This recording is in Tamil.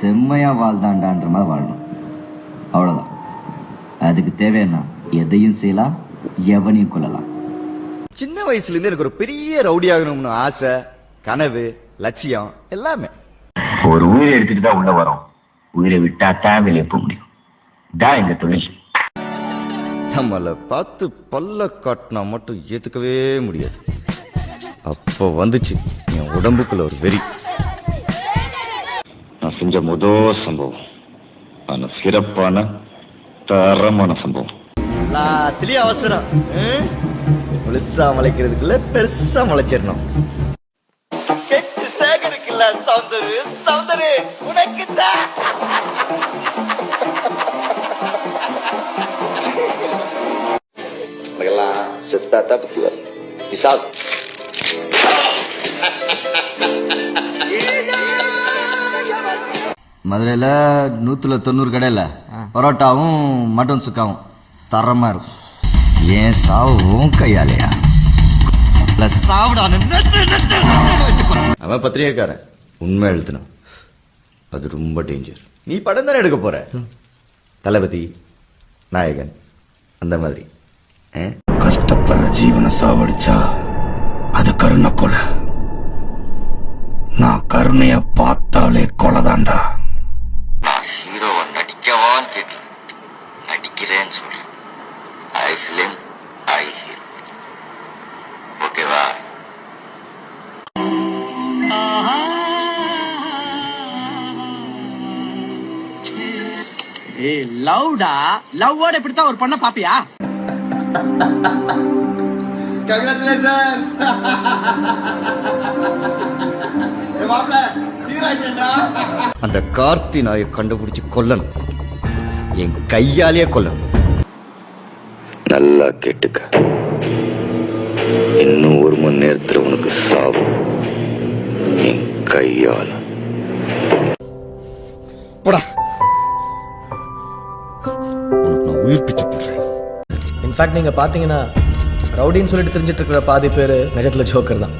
செம்மையா வாழ்ந்தாண்டான்ற மாதிரி வாழணும். அவ்வளவுதான். அதுக்கு தேவைன்னா எதையும் செய்யலாம், எவனையும் கொள்ளலாம். சின்ன வயசுல இருந்து எனக்கு ஒரு பெரிய ரவுடி ஆகணும்னு ஆசை, கனவு, லட்சியம் எல்லாமே. ஒரு உயிரை எடுத்துட்டு தான் உள்ள வரோம், உயிரை விட்டா தான் வெளியே போக முடியும். தான் எங்க தொழில். நம்மள பார்த்து பல்ல காட்டினா மட்டும் ஏத்துக்கவே முடியாது. அப்ப வந்துச்சு என் உடம்புக்குள்ள ஒரு வெறி. நான் செஞ்ச முதல் சம்பவம், ஆனா சிறப்பான தரமான சம்பவம். எல்லாத்துலயும் அவசரம். முழுசா முளைக்கிறதுக்குள்ள பெருசா முளைச்சிடணும். சேகருக்குல்ல சௌந்தரு சௌந்தரு உனக்கு தான். செத்தாத்தா பத்தி வரும். மதுரையில 190 கடையில பரோட்டாவும் மட்டன் சுக்காவும் தரமா இருக்கும். ஏன் சாவும் கையாலையா? அவன் பத்திரிகைக்காரன் உண்மை எழுத்தணும். அது ரொம்ப டேஞ்சர். நீ படம் தானே எடுக்க போற, தளபதி நாயகன் அந்த மாதிரி. கஷ்டப்படுற ஜீவனை சாவடிச்சா அது கருணை கொலை. நான் கருணைய பார்த்தாலே கொலைதாண்டா. நான் ஹீரோவை நடிக்கவான்னு கேட்கல, நடிக்கிறேன்னு சொல்றேன். ஐ ஃபிலிம் ஐ ஹீரோ. ஓகேவா? ஏய் லவ்டா, லவ்வோட இப்படித்தான் ஒரு பொண்ண பாப்பியா? கங்க்ராச்சுலேஷன்ஸ். அந்த கார்த்தி நாயை கண்டுபிடிச்சு கொல்லணும், என் கையாலேயே கொல்லணும். நல்லா கேட்டுக்க, இன்னும் 1 மணி நேரத்துல உனக்கு சாவு என் கையால. போடா, உனக்கு நான் உயிர் பிச்சு போடுறேன். இன்ஃபேக்ட் நீங்க பாத்தீங்கன்னா ரவுடின்னு சொல்லிட்டு தெரிஞ்சிட்டு இருக்கிற பாதி பேரு நிஜத்துல ஜோக்கர் தான்.